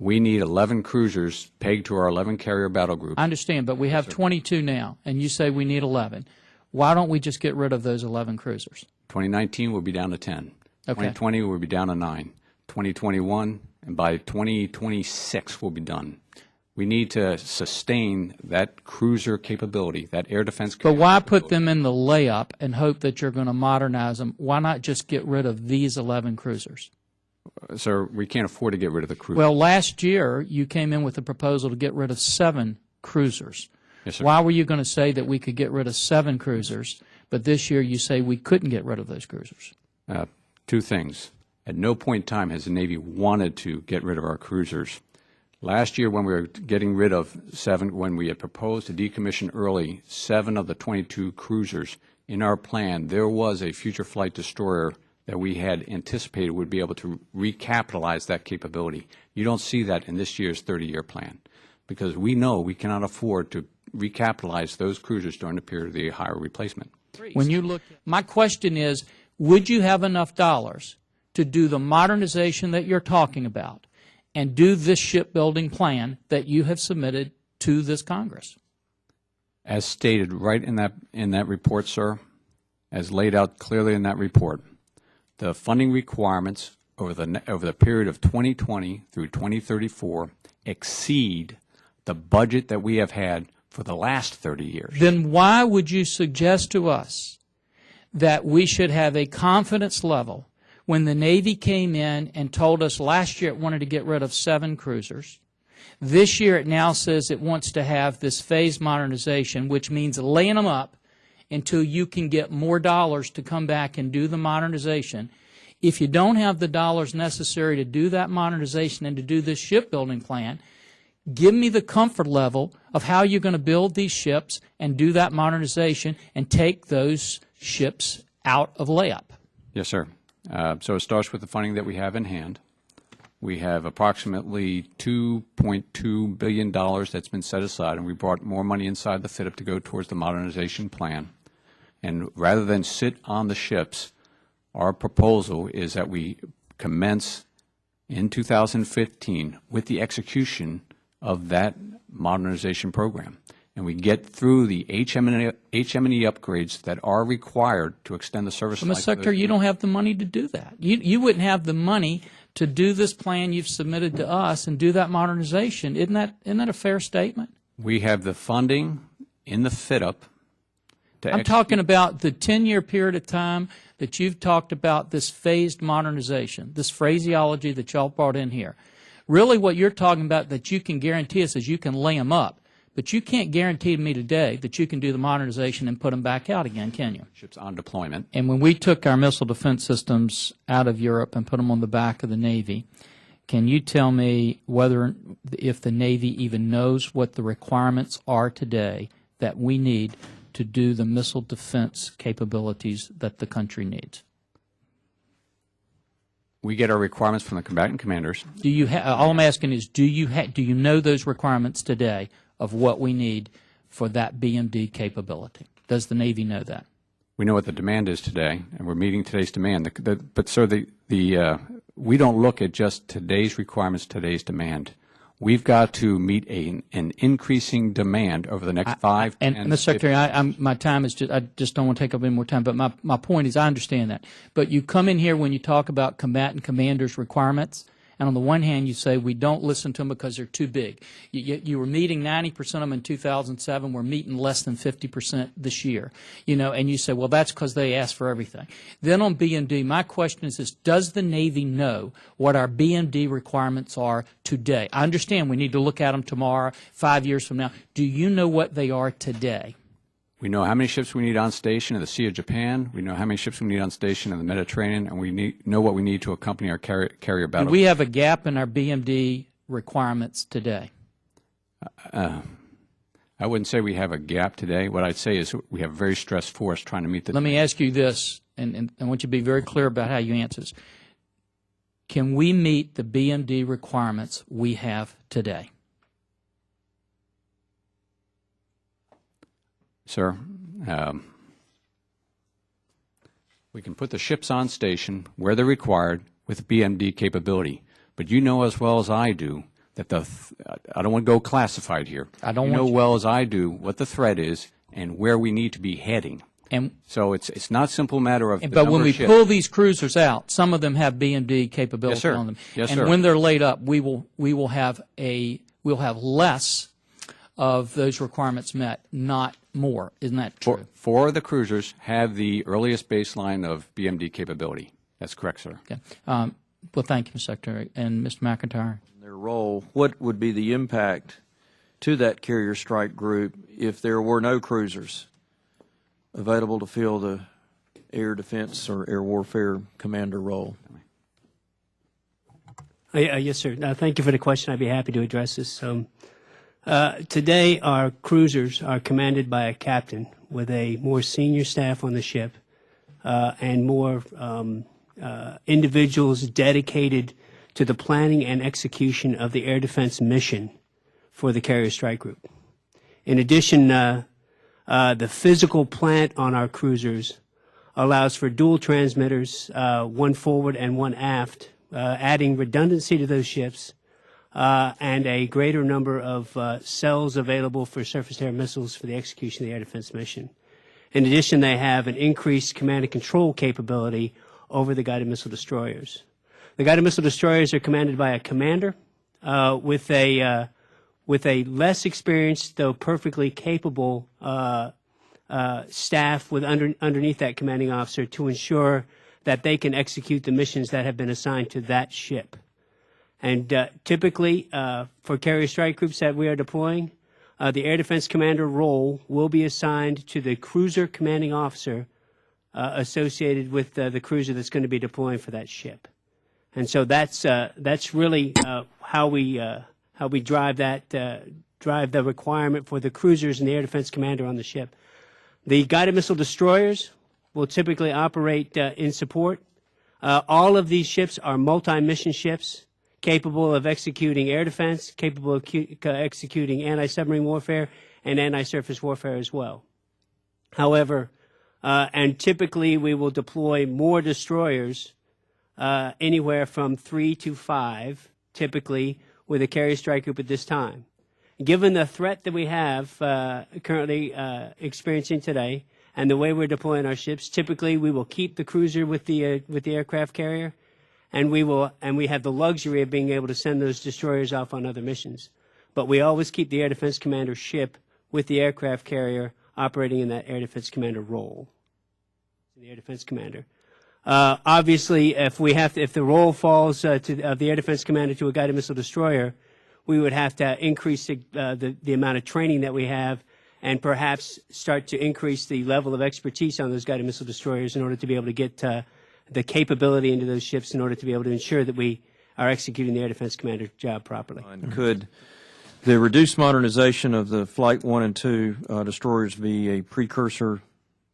We need 11 cruisers pegged to our 11 carrier battle group. I understand, but we have 22 now, and you say we need 11. Why don't we just get rid of those 11 cruisers? 2019 will be down to 10. Okay. 2020 will be down to 9. 2021, and by 2026 we'll be done. We need to sustain that cruiser capability, that air defense capability. But why put them in the layup and hope that you're going to modernize them? Why not just get rid of these 11 cruisers? Sir, we can't afford to get rid of the cruisers. Well, last year you came in with a proposal to get rid of 7 cruisers. Yes, sir. Why were you going to say that we could get rid of 7 cruisers, but this year you say we couldn't get rid of those cruisers? 2 things. At no point in time has the Navy wanted to get rid of our cruisers. Last year when we were getting rid of 7, when we had proposed to decommission early 7 of the 22 cruisers, in our plan there was a future flight destroyer that we had anticipated would be able to recapitalize that capability. You don't see that in this year's 30-year plan because we know we cannot afford to recapitalize those cruisers during the period of the higher replacement. When you look, my question is, would you have enough dollars to do the modernization that you're talking about and do this shipbuilding plan that you have submitted to this Congress? As stated right in that report, sir, as laid out clearly in that report, the funding requirements over the period of 2020 through 2034 exceed the budget that we have had for the last 30 years. Then why would you suggest to us that we should have a confidence level when the Navy came in and told us last year it wanted to get rid of 7 cruisers? This year it now says it wants to have this phased modernization, which means laying them up until you can get more dollars to come back and do the modernization. If you don't have the dollars necessary to do that modernization and to do this shipbuilding plan, give me the comfort level of how you're going to build these ships and do that modernization and take those ships out of layup. Yes, sir. So it starts with the funding that we have in hand. We have approximately $2.2 billion that's been set aside, and we brought more money inside the FIDP to go towards the modernization plan. And rather than sit on the ships, our proposal is that we commence in 2015 with the execution of that modernization program. And we get through the HM&E upgrades that are required to extend the service life. Mr. Secretary, you don't have the money to do that. You wouldn't have the money to do this plan you've submitted to us and do that modernization. Isn't that a fair statement? We have the funding in the FIDP. I'm talking about the 10-year period of time that you've talked about this phased modernization, this phraseology that y'all brought in here. Really what you're talking about that you can guarantee us is you can lay them up. But you can't guarantee to me today that you can do the modernization and put them back out again, can you? Ships on deployment. And when we took our missile defense systems out of Europe and put them on the back of the Navy, can you tell me whether, if the Navy even knows what the requirements are today that we need to do the missile defense capabilities that the country needs? We get our requirements from the combatant commanders. Do you all I'm asking is, do you know those requirements today of what we need for that BMD capability? Does the Navy know that? We know what the demand is today, and we're meeting today's demand. But sir, we don't look at just today's requirements, today's demand. We've got to meet an increasing demand over the next 5 and Mr. Secretary, my time is just, I just don't want to take up any more time, but my point is I understand that. But you come in here when you talk about combatant commanders' requirements, and on the one hand you say we don't listen to them because they're too big. You were meeting 90% of them in 2007. We're meeting less than 50% this year. And you say, well, that's because they asked for everything. Then on BMD, my question is this: does the Navy know what our BMD requirements are today? I understand we need to look at them tomorrow, 5 years from now. Do you know what they are today? We know how many ships we need on station in the Sea of Japan. We know how many ships we need on station in the Mediterranean, and we know what we need to accompany our carrier battle. Do we have a gap in our BMD requirements today? I wouldn't say we have a gap today. What I'd say is we have a very stressed force trying to meet the. Let me ask you this, and I want you to be very clear about how you answer this. Can we meet the BMD requirements we have today? Sir, we can put the ships on station where they're required with BMD capability. But you know as well as I do that I don't want to go classified here. I don't you want know you. well as I do what the threat is and where we need to be heading. And so it's not a simple matter of. but when we pull these cruisers out, some of them have BMD capability Yes, sir. on them. Yes, and sir. when they're laid up, we'll have less of those requirements met, not more. Isn't that true? Four of the cruisers have the earliest baseline of BMD capability. That's correct, sir. Okay. Well, thank you, Mr. Secretary. And Mr. McIntyre. Their role, what would be the impact to that carrier strike group if there were no cruisers available to fill the air defense or air warfare commander role? Yes, sir. Thank you for the question. I'd be happy to address this. Today, our cruisers are commanded by a captain with a more senior staff on the ship and more individuals dedicated to the planning and execution of the air defense mission for the carrier strike group. In addition, the physical plant on our cruisers allows for dual transmitters, one forward and one aft, adding redundancy to those ships, and a greater number of cells available for surface-to-air missiles for the execution of the air defense mission. In addition, they have an increased command and control capability over the guided missile destroyers. The guided missile destroyers are commanded by a commander with a less experienced, though perfectly capable staff underneath that commanding officer to ensure that they can execute the missions that have been assigned to that ship. And typically, for carrier strike groups that we are deploying, the air defense commander role will be assigned to the cruiser commanding officer associated with the cruiser that's going to be deploying for that ship. And so that's really how we drive the requirement for the cruisers and the air defense commander on the ship. The guided missile destroyers will typically operate in support. All of these ships are multi-mission ships capable of executing air defense, capable of executing anti-submarine warfare and anti-surface warfare as well. However, and typically we will deploy more destroyers, anywhere from 3 to 5, typically, with a carrier strike group at this time. Given the threat that we have currently experiencing today and the way we're deploying our ships, typically we will keep the cruiser with the aircraft carrier, and we have the luxury of being able to send those destroyers off on other missions. But we always keep the air defense commander ship with the aircraft carrier operating in that air defense commander role. The air defense commander. Obviously, if the role falls of the air defense commander to a guided missile destroyer, we would have to increase the amount of training that we have, and perhaps start to increase the level of expertise on those guided missile destroyers in order to be able to get the capability into those ships in order to be able to ensure that we are executing the air defense commander's job properly. And could the reduced modernization of the Flight 1 and 2 destroyers be a precursor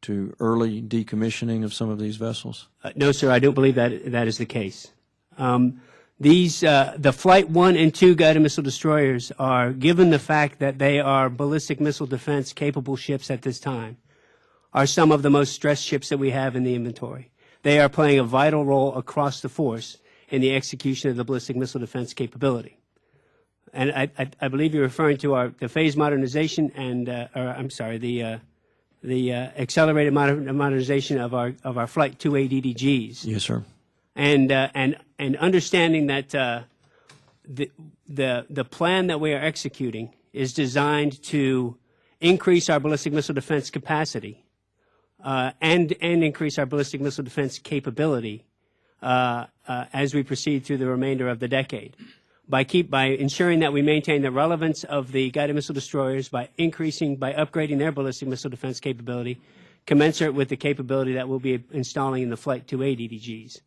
to early decommissioning of some of these vessels? No, sir, I don't believe that is the case. The Flight 1 and 2 guided missile destroyers are, given the fact that they are ballistic missile defense capable ships at this time, are some of the most stressed ships that we have in the inventory. They are playing a vital role across the force in the execution of the ballistic missile defense capability. And I believe you're referring to the phase modernization and, the accelerated modernization of our Flight 2A DDGs. Yes, sir. And understanding that the plan that we are executing is designed to increase our ballistic missile defense capacity and increase our ballistic missile defense capability as we proceed through the remainder of the decade. By ensuring that we maintain the relevance of the guided missile destroyers, by upgrading their ballistic missile defense capability, commensurate with the capability that we'll be installing in the Flight 2A DDGs.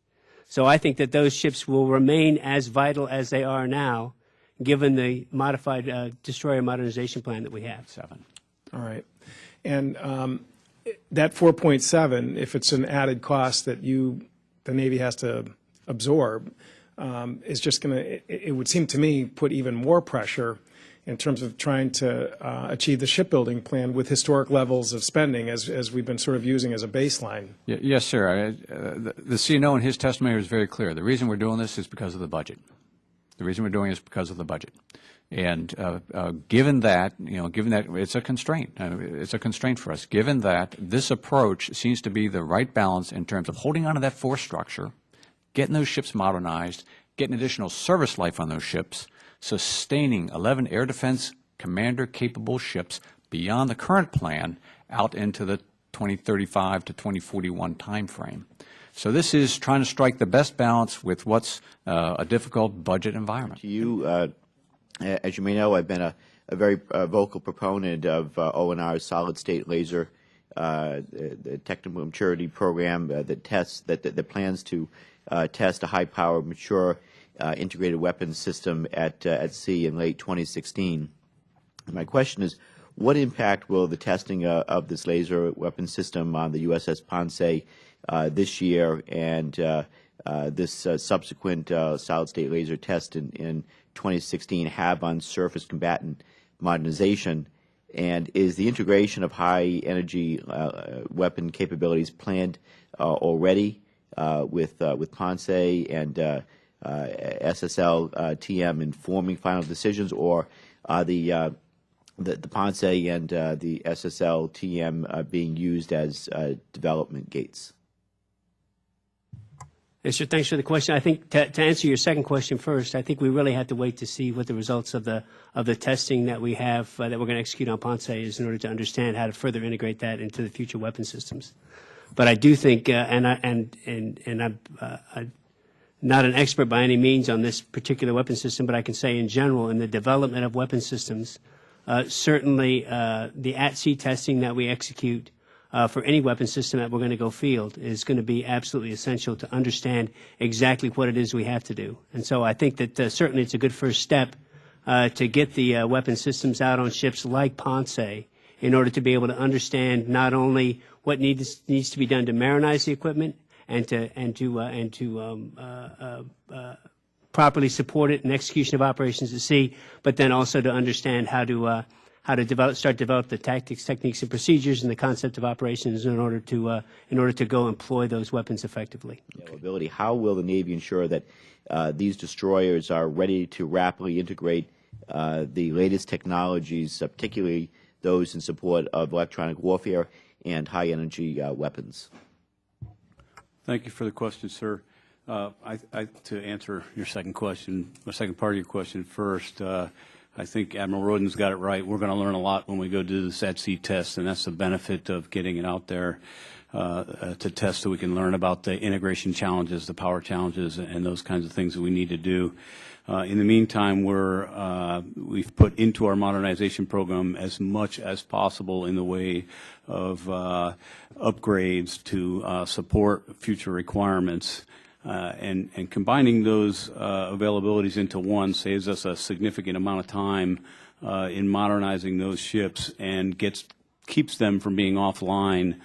So I think that those ships will remain as vital as they are now, given the modified destroyer modernization plan that we have. 7. All right. And that 4.7, if it's an added cost that the Navy has to absorb, is just going to, it would seem to me, put even more pressure in terms of trying to achieve the shipbuilding plan with historic levels of spending as we've been sort of using as a baseline. Yes, sir. The CNO in his testimony was very clear. The reason we're doing this is because of the budget. The reason we're doing it is because of the budget. And given that, given that it's a constraint for us, given that this approach seems to be the right balance in terms of holding on to that force structure, getting those ships modernized, getting additional service life on those ships, sustaining 11 air defense commander-capable ships beyond the current plan out into the 2035 to 2041 timeframe. So this is trying to strike the best balance with what's a difficult budget environment. To you, as you may know, I've been a very vocal proponent of ONR's solid-state laser the technical maturity program that plans to test a high-powered, mature, integrated weapons system at sea in late 2016. My question is, what impact will the testing of this laser weapon system on the USS Ponce this year and this subsequent solid-state laser test in 2016 have on surface combatant modernization? And is the integration of high-energy weapon capabilities planned already with Ponce and SSL TM informing final decisions, or are the Ponce and the SSL TM being used as development gates? Yes, sir. Thanks for the question. I think to answer your second question first, I think we really have to wait to see what the results of the testing that we have that we're going to execute on Ponce is in order to understand how to further integrate that into the future weapon systems. But I do think, and I'm not an expert by any means on this particular weapon system, but I can say in general, in the development of weapon systems, certainly the at-sea testing that we execute for any weapon system that we're going to go field is going to be absolutely essential to understand exactly what it is we have to do. And so I think that certainly it's a good first step to get the weapon systems out on ships like Ponce in order to be able to understand not only what needs to be done to marinize the equipment and to properly support it in execution of operations at sea, but then also to understand how to develop the tactics, techniques, and procedures and the concept of operations in order to go employ those weapons effectively. Availability. How will the Navy ensure that these destroyers are ready to rapidly integrate the latest technologies, particularly those in support of electronic warfare and high-energy weapons? Thank you for the question, sir. To answer your second question, the second part of your question first, I think Admiral Rowden's got it right. We're going to learn a lot when we go do this at-sea test, and that's the benefit of getting it out there to test, so we can learn about the integration challenges, the power challenges, and those kinds of things that we need to do. In the meantime, we've put into our modernization program as much as possible in the way of upgrades to support future requirements. And combining those availabilities into one saves us a significant amount of time in modernizing those ships and keeps them from being offline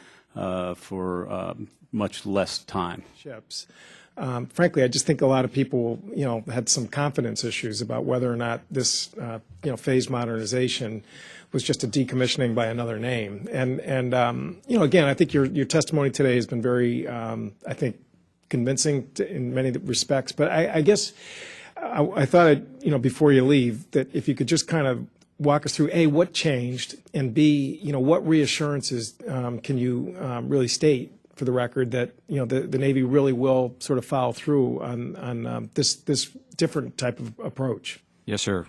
for much less time. Ships. Frankly, I just think a lot of people, had some confidence issues about whether or not this, phased modernization was just a decommissioning by another name. And again, I think your testimony today has been very, I think, convincing in many respects. But I guess I thought, before you leave, that if you could just kind of walk us through, A, what changed, and B, what reassurances can you really state for the record that, the Navy really will sort of follow through on this different type of approach? Yes, sir.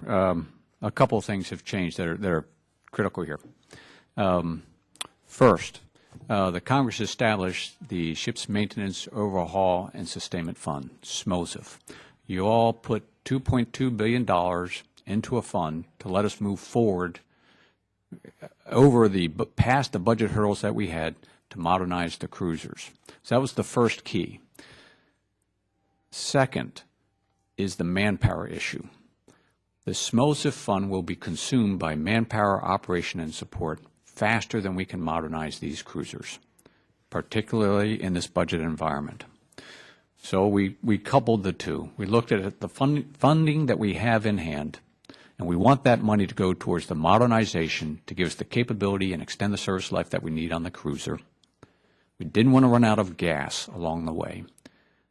A couple of things have changed that are critical here. First, the Congress established the Ship's Maintenance, Overhaul, and Sustainment Fund, SMOSF. You all put $2.2 billion into a fund to let us move forward past the budget hurdles that we had to modernize the cruisers. So that was the first key. Second is the manpower issue. The SMOSF fund will be consumed by manpower, operation, and support faster than we can modernize these cruisers, particularly in this budget environment. So we coupled the two. We looked at the funding that we have in hand, and we want that money to go towards the modernization to give us the capability and extend the service life that we need on the cruiser. We didn't want to run out of gas along the way.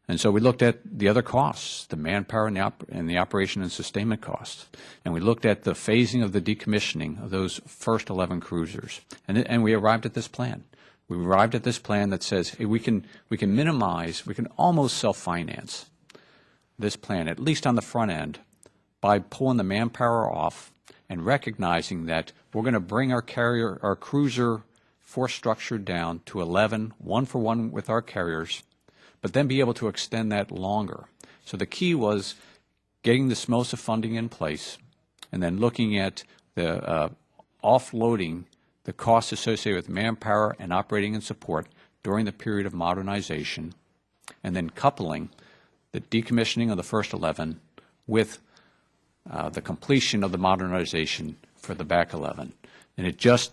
And so we looked at the other costs, the manpower and the operation and sustainment costs. And we looked at the phasing of the decommissioning of those first 11 cruisers. And we arrived at this plan. We arrived at this plan that says, hey, we can minimize, we can almost self-finance this plan, at least on the front end, by pulling the manpower off and recognizing that we're going to bring our cruiser force structure down to 11, 1-for-1 with our carriers, but then be able to extend that longer. So the key was getting the SMOSA funding in place and then looking at the offloading the costs associated with manpower and operating and support during the period of modernization, and then coupling the decommissioning of the first 11 with the completion of the modernization for the back 11. And it just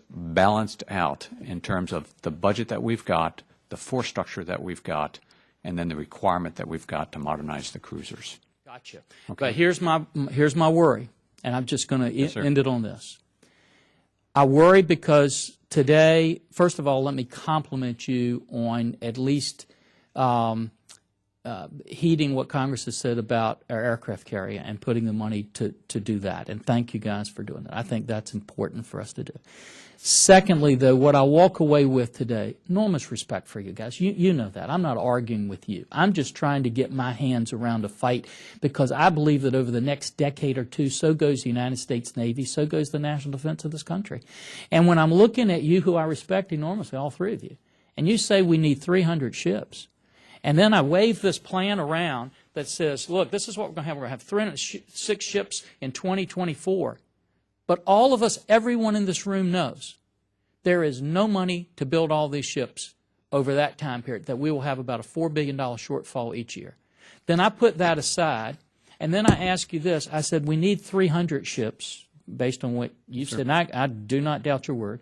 balanced out in terms of the budget that we've got, the force structure that we've got, and then the requirement that we've got to modernize the cruisers. Gotcha. Okay. But here's my worry, and I'm just going to end it on this. I worry because today, first of all, let me compliment you on at least heeding what Congress has said about our aircraft carrier and putting the money to do that. And thank you guys for doing that. I think that's important for us to do. Secondly, though, what I walk away with today, enormous respect for you guys. You know that. I'm not arguing with you. I'm just trying to get my hands around a fight because I believe that over the next decade or two, so goes the United States Navy, so goes the national defense of this country. And when I'm looking at you, who I respect enormously, all three of you, and you say we need 300 ships, and then I wave this plan around that says, look, this is what we're going to have. We're going to have 306 ships in 2024. But all of us, everyone in this room knows there is no money to build all these ships over that time period, that we will have about a $4 billion shortfall each year. Then I put that aside, and then I ask you this. I said we need 300 ships, based on what you said, and I do not doubt your word.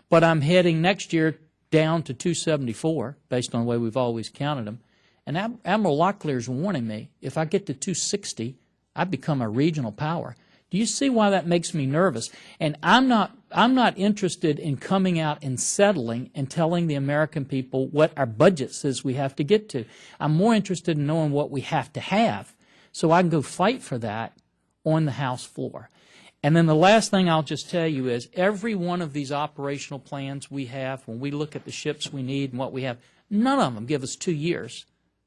But I'm heading next year down to 274, based on the way we've always counted them. And Admiral Locklear is warning me, if I get to 260, I become a regional power. Do you see why that makes me nervous? And I'm not interested in coming out and settling and telling the American people what our budget says we have to get to. I'm more interested in knowing what we have to have so I can go fight for that on the House floor. And then the last thing I'll just tell you is every one of these operational plans we have, when we look at the ships we need and what we have, none of them give us 2 years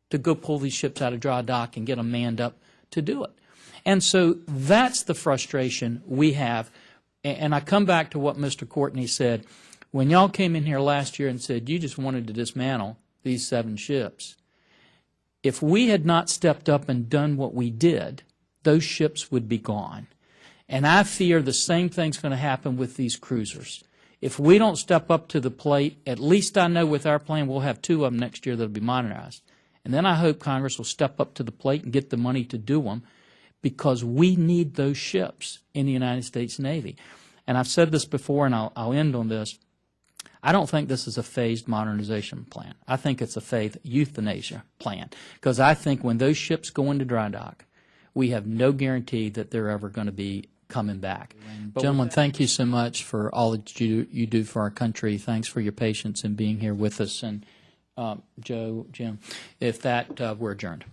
to go pull these ships out of dry dock and get them manned up to do it. And so that's the frustration we have. And I come back to what Mr. Courtney said. When y'all came in here last year and said you just wanted to dismantle these 7 ships, if we had not stepped up and done what we did, those ships would be gone. And I fear the same thing's going to happen with these cruisers. If we don't step up to the plate, at least I know with our plan we'll have 2 of them next year that will be modernized. And then I hope Congress will step up to the plate and get the money to do them, because we need those ships in the United States Navy. And I've said this before, and I'll end on this. I don't think this is a phased modernization plan. I think it's a phased euthanasia plan, because I think when those ships go into dry dock, we have no guarantee that they're ever going to be coming back. Gentlemen, thank you so much for all that you do for our country. Thanks for your patience in being here with us. And Joe, Jim, if that, we're adjourned.